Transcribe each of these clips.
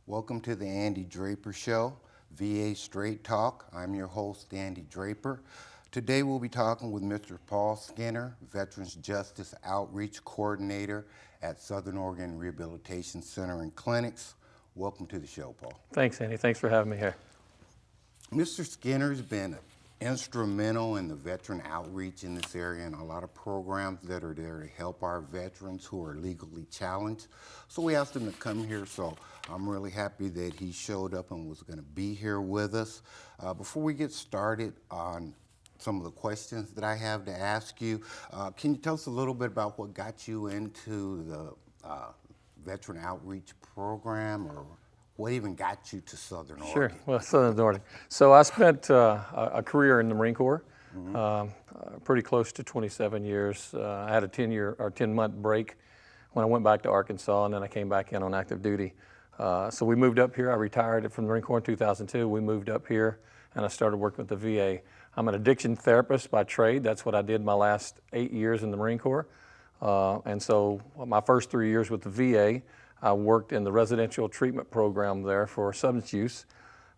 Welcome to the Andy Draper Show, VA Straight Talk. I'm your host, Andy Draper. Today we'll be talking with Mr. Paul Skinner, Veterans Justice Outreach Coordinator at Southern Oregon Rehabilitation Center and Clinics. Welcome to the show, Paul. Thanks, Andy. Thanks for having me here. Mr. Skinner's been instrumental in the veteran outreach in this area and a lot of programs that are there to help our veterans who are legally challenged. So we asked him to come here, so I'm really happy that he showed up and was going to be here with us. Before we get started on some of the questions that I have to ask you, can you tell us a little bit about what got you into the veteran outreach program, or what even got you to Southern Oregon? Sure. Well, Southern Oregon. So I spent a career in the Marine Corps, pretty close to 27 years. I had a 10-month break when I went back to Arkansas, and then I came back in on active duty. So we moved up here. I retired from the Marine Corps in 2002. We moved up here, and I started working with the VA. I'm an addiction therapist by trade. That's what I did my last 8 years in the Marine Corps. And so my first 3 years with the VA, I worked in the residential treatment program there for substance use.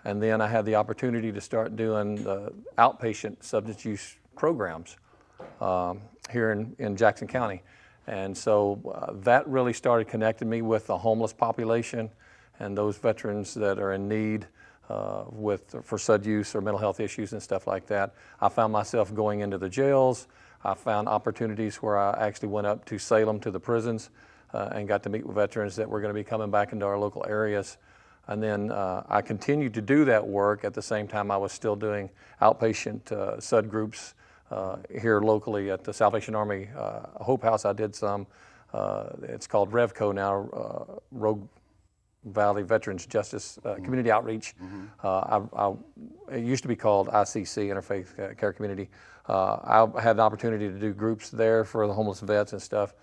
And then I had the opportunity to start doing outpatient substance use programs here in Jackson County. And so that really started connecting me with the homeless population and those veterans that are in need for sub use or mental health issues and stuff like that. I found myself going into the jails. I found opportunities where I actually went up to Salem to the prisons and got to meet with veterans that were going to be coming back into our local areas. And then I continued to do that work at the same time I was still doing outpatient SUD groups here locally at the Salvation Army Hope House. I did some, it's called RevCo now, Rogue Valley Veterans Justice Community Outreach. It used to be called ICC, Interfaith Care Community. I had the opportunity to do groups there for the homeless vets and stuff.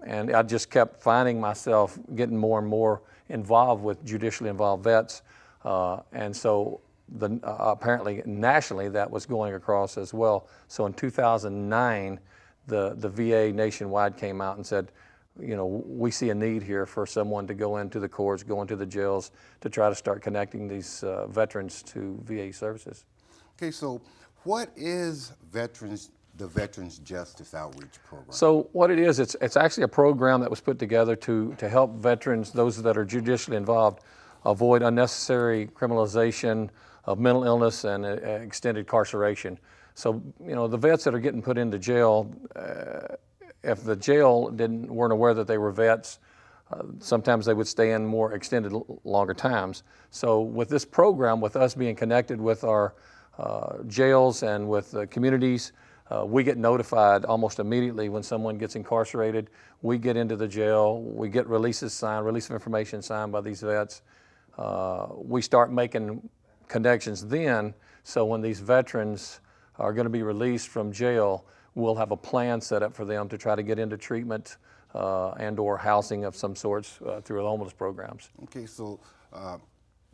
And I just kept finding myself getting more and more involved with judicially involved vets. And so apparently nationally that was going across as well. So in 2009, the VA nationwide came out and said, you know, we see a need here for someone to go into the courts, go into the jails to try to start connecting these veterans to VA services. Okay, so what is the Veterans Justice Outreach Program? So what it is, it's actually a program that was put together to help veterans, those that are judicially involved, avoid unnecessary criminalization of mental illness and extended incarceration. So, you know, the vets that are getting put into jail, if the jail weren't aware that they were vets, sometimes they would stay in more extended, longer times. So with this program, with us being connected with our jails and with the communities, we get notified almost immediately when someone gets incarcerated. We get into the jail, we get releases signed, release of information signed by these vets. We start making connections then, so when these veterans are going to be released from jail, we'll have a plan set up for them to try to get into treatment and or housing of some sorts through the homeless programs. Okay, so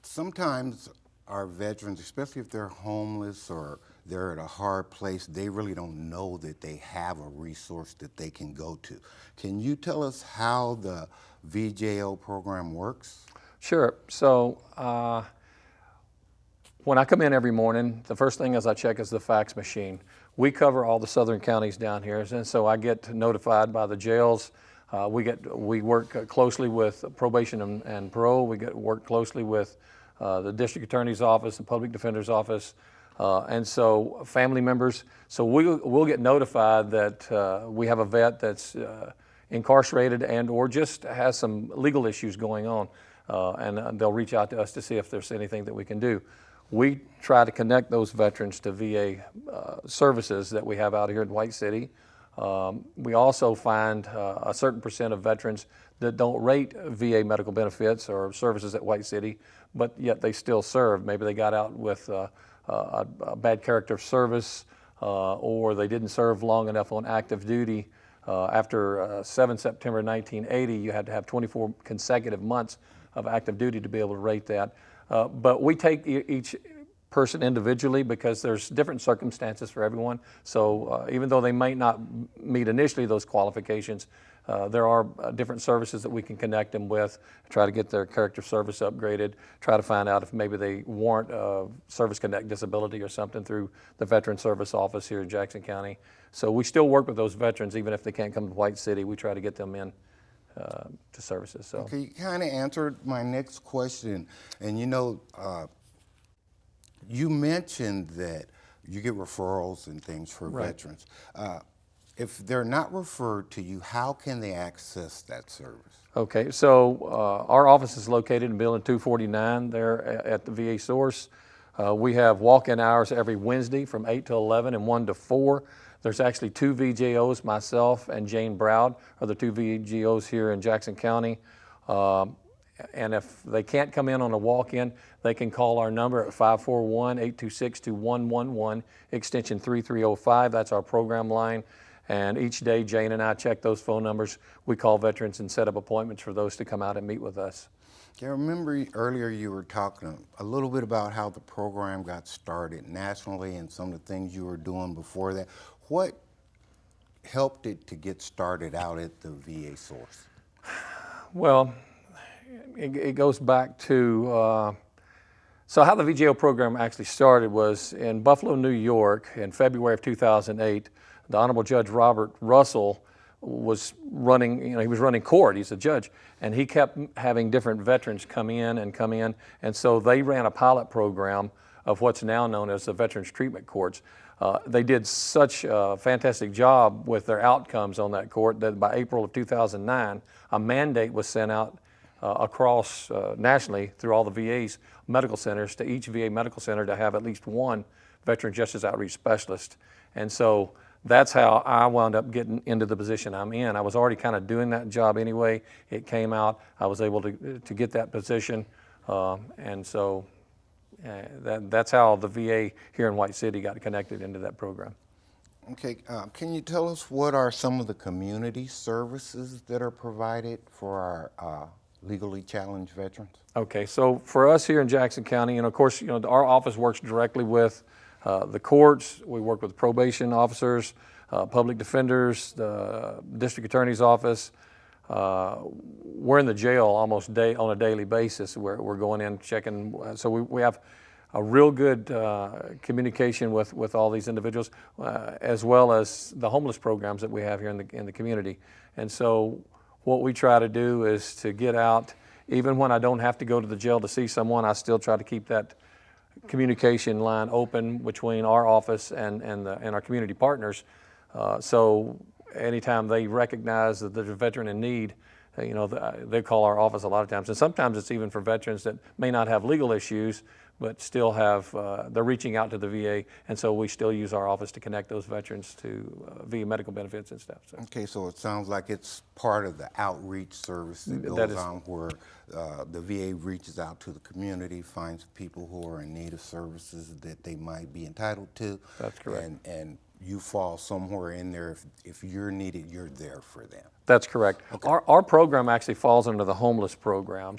sometimes our veterans, especially if they're homeless or they're at a hard place, they really don't know that they have a resource that they can go to. Can you tell us how the VJO program works? Sure. So when I come in every morning, the first thing is I check is the fax machine. We cover all the southern counties down here, and so I get notified by the jails. We work closely with probation and parole. We work closely with the district attorney's office, the public defender's office, and so family members. So we'll get notified that we have a vet that's incarcerated and or just has some legal issues going on, and they'll reach out to us to see if there's anything that we can do. We try to connect those veterans to VA services that we have out here in White City. We also find a certain percent of veterans that don't rate VA medical benefits or services at White City, but yet they still serve. Maybe they got out with a bad character of service, or they didn't serve long enough on active duty. After 7 September 1980, you had to have 24 consecutive months of active duty to be able to rate that. But we take each person individually because there's different circumstances for everyone. So even though they might not meet initially those qualifications, there are different services that we can connect them with, try to get their character service upgraded, try to find out if maybe they warrant a Service Connect disability or something through the Veteran Service Office here in Jackson County. So we still work with those veterans even if they can't come to White City. We try to get them in to services. So. Okay, you kind of answered my next question, and you know, you mentioned that you get referrals and things for veterans. If they're not referred to you, how can they access that service? Okay, so our office is located in Building 249 there at the VA Source. We have walk-in hours every Wednesday from 8 to 11 and 1 to 4. There's actually 2 VJOs, myself and Jane Browd are the 2 VJOs here in Jackson County. And if they can't come in on a walk-in, they can call our number at 541-826-2111, extension 3305. That's our program line. And each day, Jane and I check those phone numbers. We call veterans and set up appointments for those to come out and meet with us. I remember earlier you were talking a little bit about how the program got started nationally and some of the things you were doing before that. What helped it to get started out at the VA Source? Well, it goes back to, so how the VJO program actually started was in Buffalo, New York in February of 2008. The Honorable Judge Robert Russell was running, he was running court, he's a judge, and he kept having different veterans come in, and so they ran a pilot program of what's now known as the Veterans Treatment Courts. They did such a fantastic job with their outcomes on that court that by April of 2009, a mandate was sent out across nationally through all the VA's medical centers to each VA medical center to have at least one Veteran Justice Outreach Specialist. And so that's how I wound up getting into the position I'm in. I was already kind of doing that job anyway. It came out, I was able to get that position. And so that's how the VA here in White City got connected into that program. Okay, can you tell us what are some of the community services that are provided for our legally challenged veterans? Okay, so for us here in Jackson County, and of course, our office works directly with the courts. We work with probation officers, public defenders, the district attorney's office. We're in the jail almost on a daily basis. We're going in checking. So we have a real good communication with all these individuals, as well as the homeless programs that we have here in the community. And so what we try to do is to get out, even when I don't have to go to the jail to see someone, I still try to keep that communication line open between our office and our community partners. So anytime they recognize that there's a veteran in need, they call our office a lot of times. And sometimes it's even for veterans that may not have legal issues, but still have, they're reaching out to the VA. And so we still use our office to connect those veterans to VA medical benefits and stuff. So. Okay, so it sounds like it's part of the outreach service that goes on where the VA reaches out to the community, finds people who are in need of services that they might be entitled to. That's correct. And you fall somewhere in there. If you're needed, you're there for them. That's correct. Okay. Our program actually falls under the homeless program,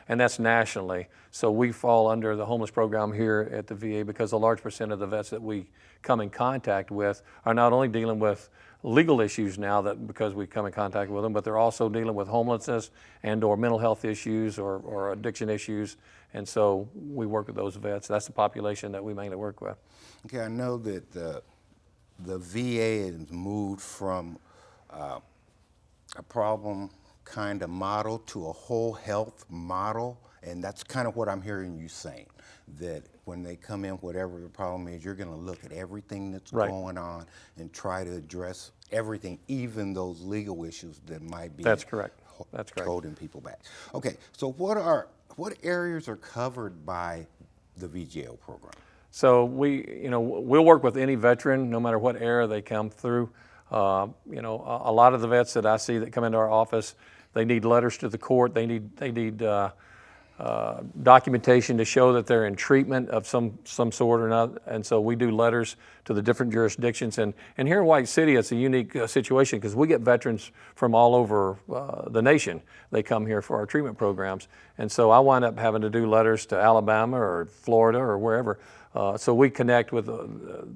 and that's nationally. So we fall under the homeless program here at the VA because a large percent of the vets that we come in contact with are not only dealing with legal issues now because we come in contact with them, but they're also dealing with homelessness and/or mental health issues or addiction issues. And so we work with those vets. That's the population that we mainly work with. Okay, I know that the VA has moved from a problem kind of model to a whole health model, and that's kind of what I'm hearing you saying, that when they come in, whatever the problem is, you're going to look at everything that's going on and try to address everything, even those legal issues that might be That's correct. That's correct. holding people back. Okay, so what areas are covered by the VJO program? So we'll work with any veteran, no matter what era they come through. A lot of the vets that I see that come into our office, they need letters to the court. They need documentation to show that they're in treatment of some sort or not. And so we do letters to the different jurisdictions. And here in White City, it's a unique situation because we get veterans from all over the nation. They come here for our treatment programs. And so I wind up having to do letters to Alabama or Florida or wherever. So we connect with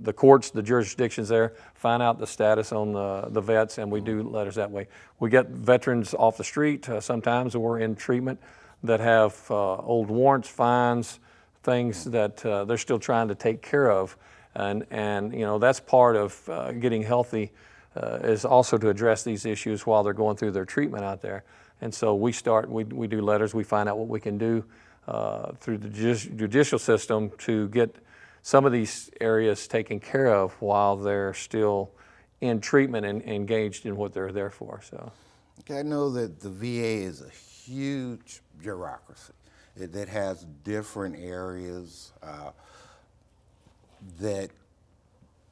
the courts, the jurisdictions there, find out the status on the vets, and we do letters that way. We get veterans off the street sometimes or in treatment that have old warrants, fines, things that they're still trying to take care of. And you know, that's part of getting healthy is also to address these issues while they're going through their treatment out there. And so we do letters, we find out what we can do through the judicial system to get some of these areas taken care of while they're still in treatment and engaged in what they're there for. So, okay, I know that the VA is a huge bureaucracy that has different areas that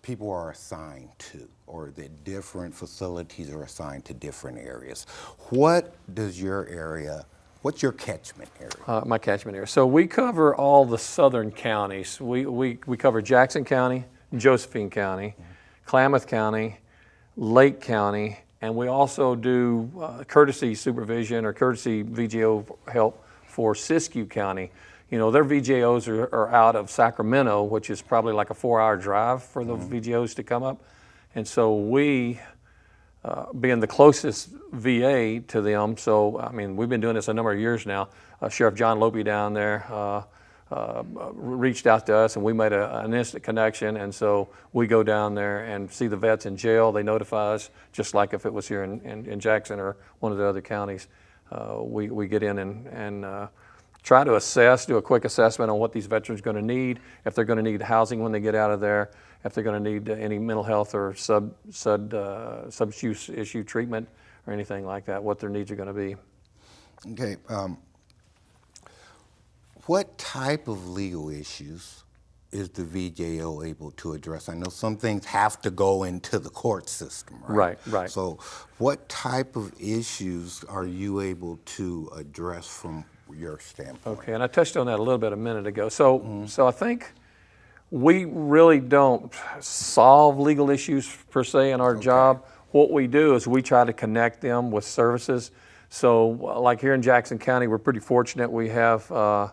people are assigned to, or that different facilities are assigned to different areas. What does your area, what's your catchment area? My catchment area. So we cover all the southern counties. We cover Jackson County, Josephine County, Klamath County, Lake County, and we also do courtesy supervision or courtesy VGO help for Siskiyou County. You know, their VGOs are out of Sacramento, which is probably like a 4-hour drive for the VGOs to come up. And so we, being the closest VA to them, so I mean, we've been doing this a number of years now. Sheriff John Lope down there reached out to us, and we made an instant connection. And so we go down there and see the vets in jail. They notify us, just like if it was here in Jackson or one of the other counties. We get in and try to assess, do a quick assessment on what these veterans are going to need, if they're going to need housing when they get out of there, if they're going to need any mental health or substance issue treatment or anything like that, what their needs are going to be. Okay. What type of legal issues is the VJO able to address? I know some things have to go into the court system, right? Right. So what type of issues are you able to address from your standpoint? Okay, and I touched on that a little bit a minute ago. So I think we really don't solve legal issues per se in our job. What we do is we try to connect them with services. So like here in Jackson County, we're pretty fortunate. We have the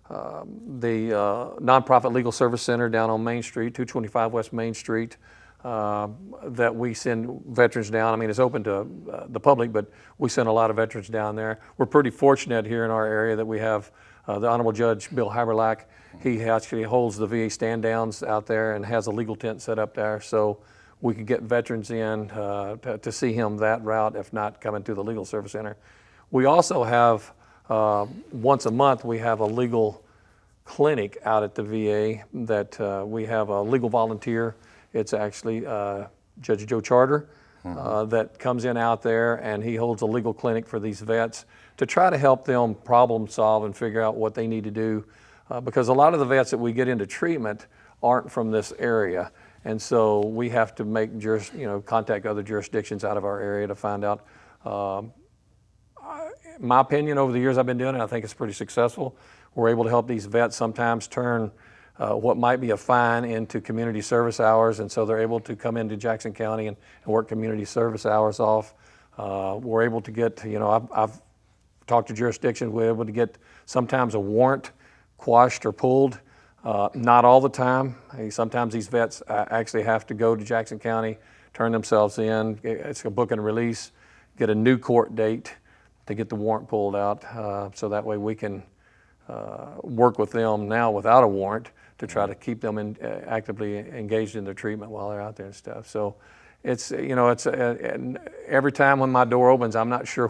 Nonprofit Legal Service Center down on Main Street, 225 West Main Street, that we send veterans down. I mean, it's open to the public, but we send a lot of veterans down there. We're pretty fortunate here in our area that we have the Honorable Judge Bill Haberlack. He actually holds the VA stand downs out there and has a legal tent set up there, so we can get veterans in to see him that route, if not coming to the Legal Service Center. We also have, once a month, we have a legal clinic out at the VA that we have a legal volunteer. It's actually Judge Joe Charter that comes in out there, and he holds a legal clinic for these vets to try to help them problem solve and figure out what they need to do. Because a lot of the vets that we get into treatment aren't from this area. And so we have to make contact other jurisdictions out of our area to find out. In my opinion, over the years I've been doing it, I think it's pretty successful. We're able to help these vets sometimes turn what might be a fine into community service hours, and so they're able to come into Jackson County and work community service hours off. We're able to get, I've talked to jurisdictions, we're able to get sometimes a warrant quashed or pulled. Not all the time. Sometimes these vets actually have to go to Jackson County, turn themselves in, it's a book and release, get a new court date to get the warrant pulled out, so that way we can work with them now without a warrant to try to keep them actively engaged in their treatment while they're out there and stuff. So it's, every time when my door opens, I'm not sure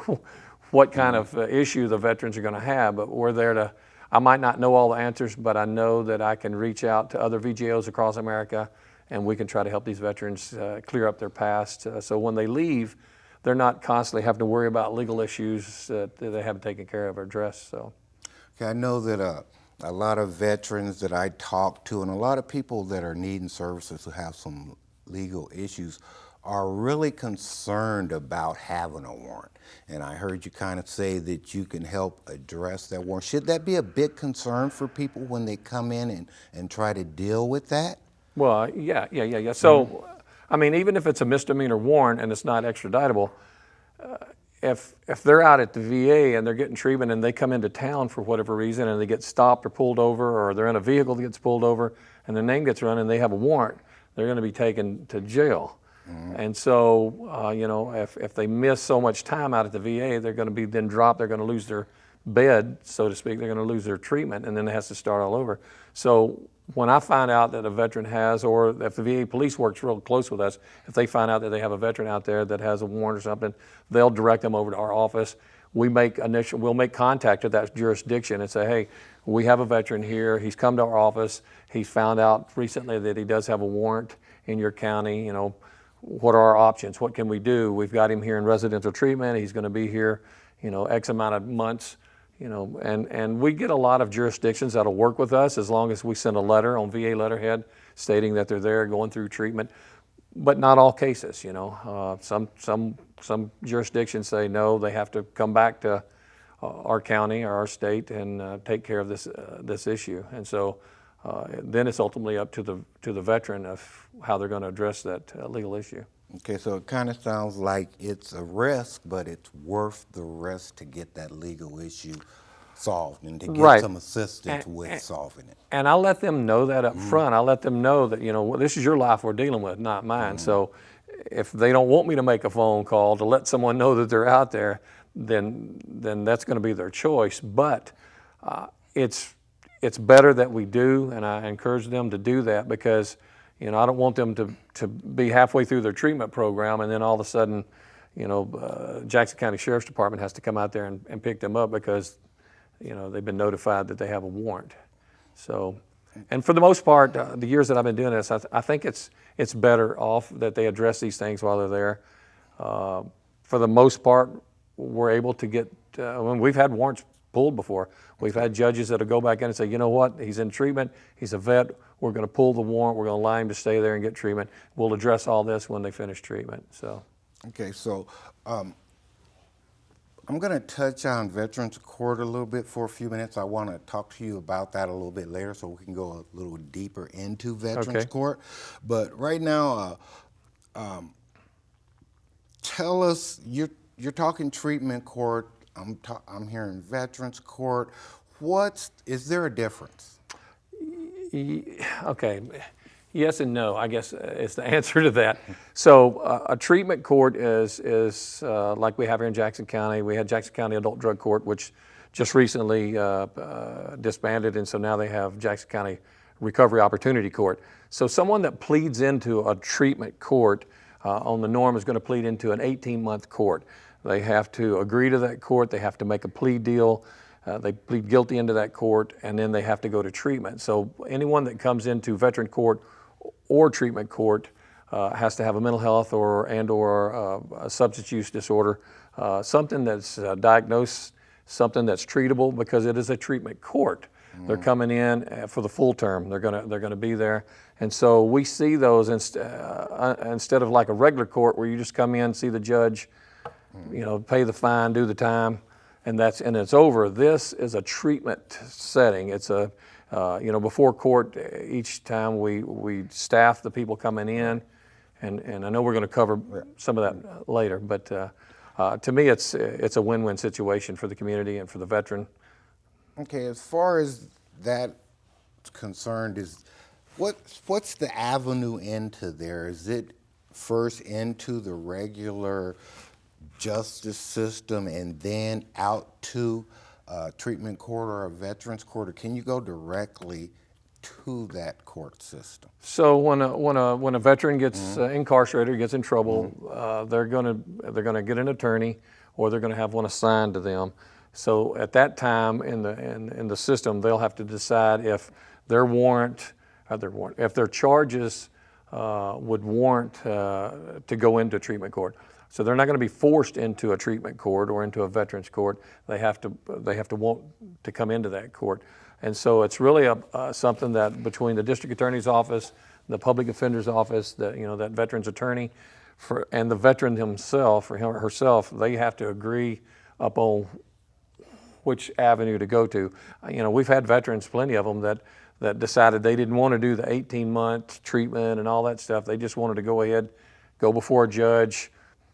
what kind of issue the veterans are going to have, but we're there to, I might not know all the answers, but I know that I can reach out to other VGOs across America, and we can try to help these veterans clear up their past. So when they leave, they're not constantly having to worry about legal issues that they haven't taken care of or addressed. So, okay, I know that a lot of veterans that I talk to, and a lot of people that are needing services who have some legal issues, are really concerned about having a warrant. And I heard you kind of say that you can help address that warrant. Should that be a big concern for people when they come in and try to deal with that? Well, yeah. So, I mean, even if it's a misdemeanor warrant and it's not extraditable, if they're out at the VA and they're getting treatment and they come into town for whatever reason and they get stopped or pulled over, or they're in a vehicle that gets pulled over and their name gets run and they have a warrant, they're going to be taken to jail. And so, you know, if they miss so much time out at the VA, they're going to be then dropped. They're going to lose their bed, so to speak. They're going to lose their treatment, and then it has to start all over. So when I find out that a veteran has, or if the VA police works real close with us, if they find out that they have a veteran out there that has a warrant or something, they'll direct them over to our office. We'll make contact with that jurisdiction and say, hey, we have a veteran here. He's come to our office. He's found out recently that he does have a warrant in your county. You know, what are our options? What can we do? We've got him here in residential treatment. He's going to be here, you know, X amount of months, you know, and we get a lot of jurisdictions that'll work with us as long as we send a letter on VA letterhead stating that they're there going through treatment. But not all cases, you know. Some jurisdictions say no, they have to come back to our county or our state and take care of this issue. And so then it's ultimately up to the veteran of how they're going to address that legal issue. Okay, so it kind of sounds like it's a risk, but it's worth the risk to get that legal issue solved and to get some assistance with solving it. And I'll let them know that up front. I'll let them know that, you know, this is your life we're dealing with, not mine. So if they don't want me to make a phone call to let someone know that they're out there, then that's going to be their choice. But it's better that we do, and I encourage them to do that because, you know, I don't want them to be halfway through their treatment program and then all of a sudden, you know, Jackson County Sheriff's Department has to come out there and pick them up because, you know, they've been notified that they have a warrant. So, and for the most part, the years that I've been doing this, I think it's better off that they address these things while they're there. For the most part, we're able to get, when we've had warrants pulled before. We've had judges that'll go back in and say, you know what, he's in treatment, he's a vet, we're going to pull the warrant, we're going to allow him to stay there and get treatment. We'll address all this when they finish treatment. So. Okay, so I'm going to touch on Veterans Court a little bit for a few minutes. I want to talk to you about that a little bit later so we can go a little deeper into Veterans Court. But right now, tell us, you're talking treatment court, I'm hearing Veterans Court. Is there a difference? Okay, yes and no, I guess is the answer to that. So a treatment court is like we have here in Jackson County. We had Jackson County Adult Drug Court, which just recently disbanded, and so now they have Jackson County Recovery Opportunity Court. So someone that pleads into a treatment court on the norm is going to plead into an 18-month court. They have to agree to that court. They have to make a plea deal. They plead guilty into that court, and then they have to go to treatment. So anyone that comes into veteran court or treatment court has to have a mental health or a substance use disorder, something that's diagnosed, something that's treatable, because it is a treatment court. They're coming in for the full term. They're gonna be there, and so we see those instead of like a regular court where you just come in, see the judge, you know, pay the fine, do the time, and it's over. This is a treatment setting. It's a you know, before court, each time we staff the people coming in, and I know we're going to cover some of that later, but to me it's a win-win situation for the community and for the veteran. Okay, as far as that concerned, what's the avenue into there? Is it first into the regular justice system and then out to a treatment court or a veterans court, or can you go directly to that court system? So when a veteran gets incarcerated, gets in trouble, they're gonna get an attorney, or they're gonna have one assigned to them. So at that time in the system, they'll have to decide if their if their charges would warrant to go into treatment court. So they're not going to be forced into a treatment court or into a veterans court. They have to want to come into that court. And so it's really something that between the district attorney's office, the public defender's office, that veterans attorney, and the veteran himself or him or herself, they have to agree upon which avenue to go to. We've had veterans, plenty of them, that decided they didn't want to do the 18-month treatment and all that stuff. They just wanted to go ahead, go before a judge,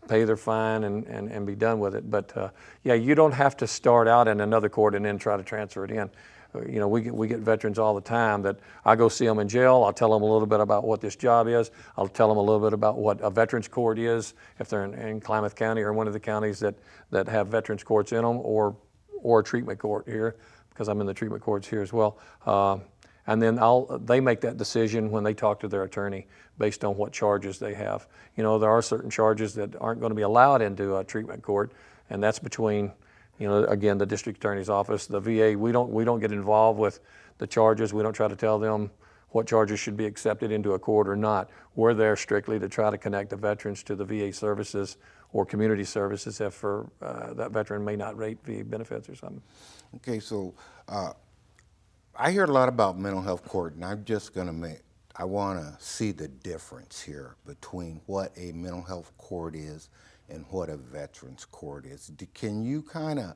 pay their fine, and be done with it. But yeah, you don't have to start out in another court and then try to transfer it in. We get veterans all the time that I go see them in jail. I'll tell them a little bit about what this job is. I'll tell them a little bit about what a veterans court is, if they're in Klamath County or one of the counties that have veterans courts in them, or a treatment court here, because I'm in the treatment courts here as well. And then they make that decision when they talk to their attorney based on what charges they have. There are certain charges that aren't going to be allowed into a treatment court, and that's between, again, the district attorney's office, the VA. We don't get involved with the charges. We don't try to tell them what charges should be accepted into a court or not. We're there strictly to try to connect the veterans to the VA services or community services if that veteran may not rate VA benefits or something. Okay, so I hear a lot about mental health court, and I'm just I want to see the difference here between what a mental health court is and what a veterans court is. Can you kind of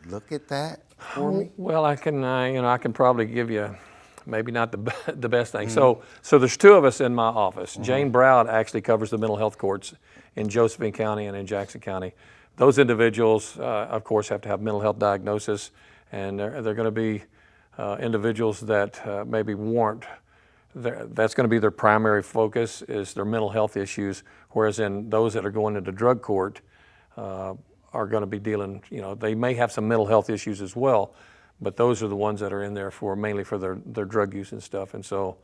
look at that for me? Well, I can probably give you maybe not the best thing. So there's two of us in my office. Jane Browd actually covers the mental health courts in Josephine County and in Jackson County. Those individuals, of course, have to have mental health diagnosis, and they're going to be individuals that maybe warrant. That's going to be their primary focus, is their mental health issues, whereas in those that are going into drug court are going to be dealing, they may have some mental health issues as well, but those are the ones that are in there mainly for their drug use and stuff. And so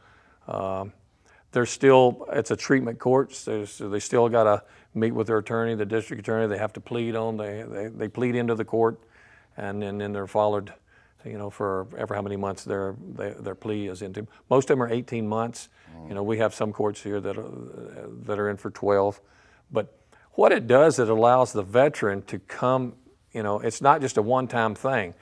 it's a treatment court, so they still got to meet with their attorney, the district attorney. They have to plead they plead into the court, and then they're followed for ever how many months their plea is into. Most of them are 18 months. We have some courts here that are in for 12. But what it does, it allows the veteran to come, it's not just a one-time thing.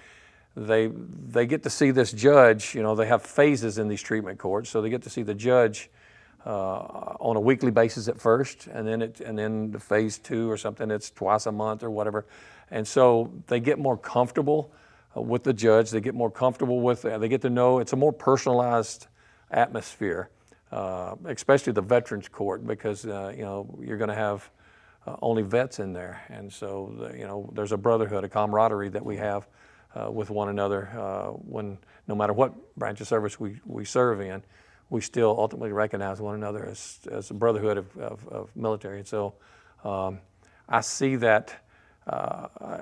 They get to see this judge, they have phases in these treatment courts, so they get to see the judge on a weekly basis at first, and then the phase 2 or something, it's twice a month or whatever. And so they get more comfortable with the judge. They get more comfortable they get to know, it's a more personalized atmosphere, especially the veterans court, because you're going to have only vets in there. And so there's a brotherhood, a camaraderie that we have with one another when no matter what branch of service we serve in, we still ultimately recognize one another as a brotherhood of military. And so I see that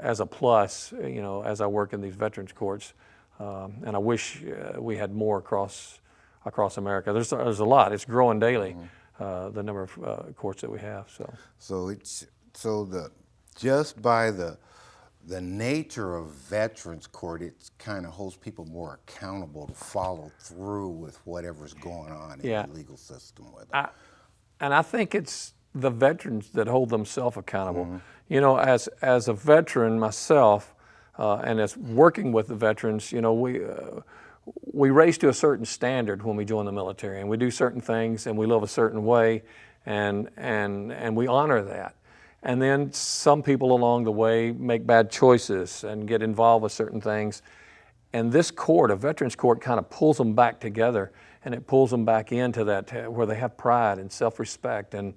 as a plus, as I work in these veterans courts, and I wish we had more across America. There's a lot. It's growing daily, the number of courts that we have. Just by the nature of veterans court, it kind of holds people more accountable to follow through with whatever's going on in the legal system with them. And I think it's the veterans that hold themselves accountable. As a veteran myself, and as working with the veterans, we raise to a certain standard when we join the military, and we do certain things, and we live a certain way, and we honor that. And then some people along the way make bad choices and get involved with certain things. And this court, a veterans court, kind of pulls them back together, and it pulls them back into that where they have pride and self-respect, and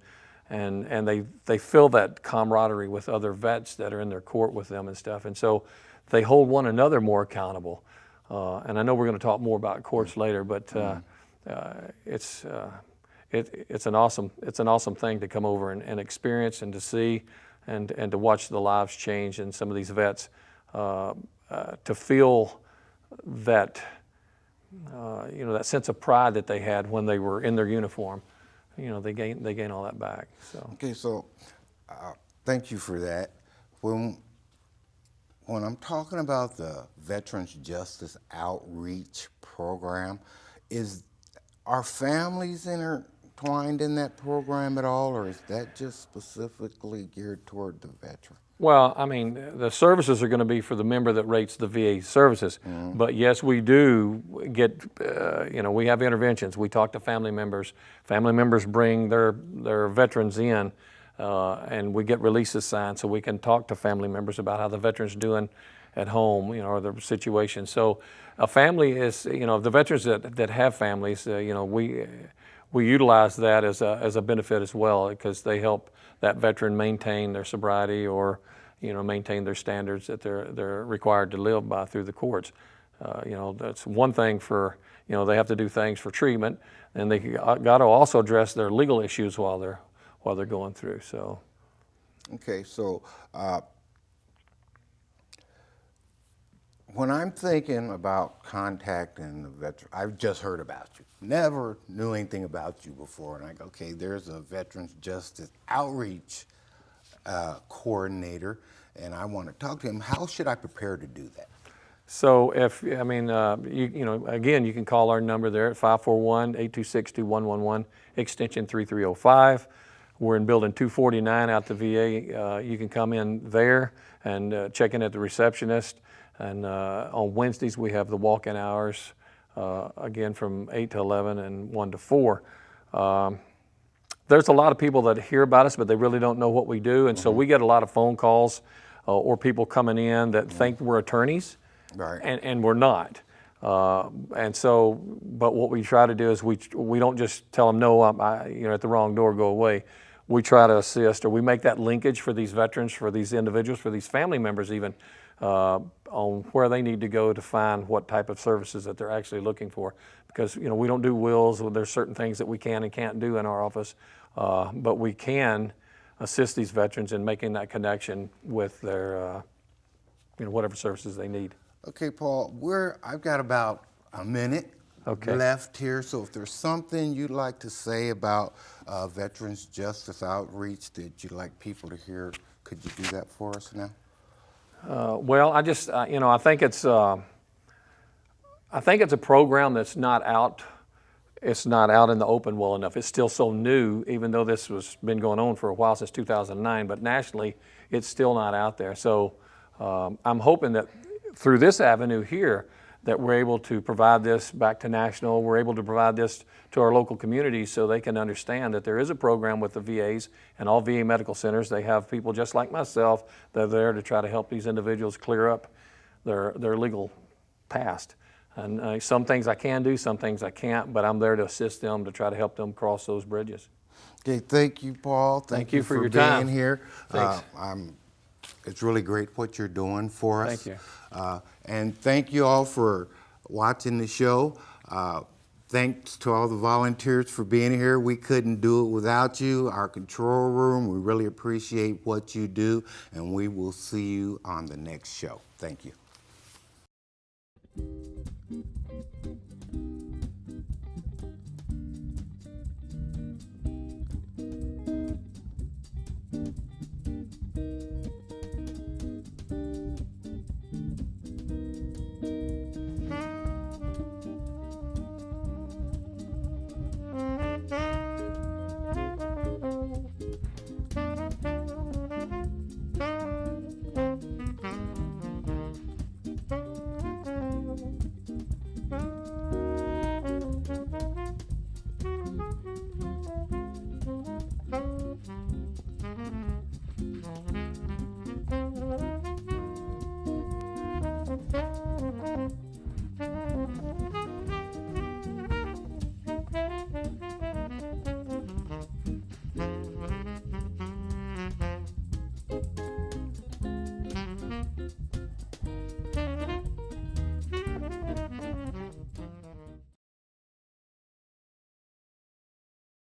they feel that camaraderie with other vets that are in their court with them and stuff. And so they hold one another more accountable. And I know we're going to talk more about courts later, but it's an awesome thing to come over and experience and to see and to watch the lives change in some of these vets, to feel that that sense of pride that they had when they were in their uniform. They gain all that back. So okay, so thank you for that. When I'm talking about the Veterans Justice Outreach Program, are families intertwined in that program at all, or is that just specifically geared toward the veteran? Well, I mean, the services are going to be for the member that rates the VA services. But yes, we do get, we have interventions. We talk to family members. Family members bring their veterans in and we get releases signed so we can talk to family members about how the veteran's doing at home, or their situation. So a family is, the veterans that have families, we utilize that as a benefit as well, because they help that veteran maintain their sobriety, or maintain their standards that they're required to live by through the courts. That's one thing for, they have to do things for treatment, and they got to also address their legal issues while they're going through. So, okay, so when I'm thinking about contacting the veteran, I've just heard about you. Never knew anything about you before, and I go, okay, there's a Veterans Justice Outreach coordinator, and I want to talk to him. How should I prepare to do that? so again, you can call our number there at 541-826-2111, extension 3305. We're in building 249 out the VA. You can come in there and check in at the receptionist. And on Wednesdays, we have the walk-in hours, again, from 8 to 11 and 1 to 4. There's a lot of people that hear about us, but they really don't know what we do. And so we get a lot of phone calls or people coming in that think we're attorneys, Right. and we're not. But what we try to do is we don't just tell them, no, you're at the wrong door, go away. We try to assist, or we make that linkage for these veterans, for these individuals, for these family members even, on where they need to go to find what type of services that they're actually looking for. Because we don't do wills. There's certain things that we can and can't do in our office, but we can assist these veterans in making that connection with their whatever services they need. Okay, Paul, I've got about a minute left here, so if there's something you'd like to say about Veterans Justice Outreach that you'd like people to hear, could you do that for us now? Well, I just, I think it's a program that's not out. It's not out in the open well enough. It's still so new, even though this was been going on for a while, since 2009. But nationally, it's still not out there. So I'm hoping that through this avenue here, that we're able to provide this back to national. We're able to provide this to our local communities so they can understand that there is a program with the VAs and all VA medical centers. They have people just like myself that are there to try to help these individuals clear up their legal past. And some things I can do, some things I can't, but I'm there to assist them to try to help them cross those bridges. Okay, thank you, Paul. Thank you for your being time. here. Thanks. It's really great what you're doing for us. Thank you. And thank you all for watching the show. Thanks to all the volunteers for being here. We couldn't do it without you. Our control room, we really appreciate what you do, and we will see you on the next show. Thank you.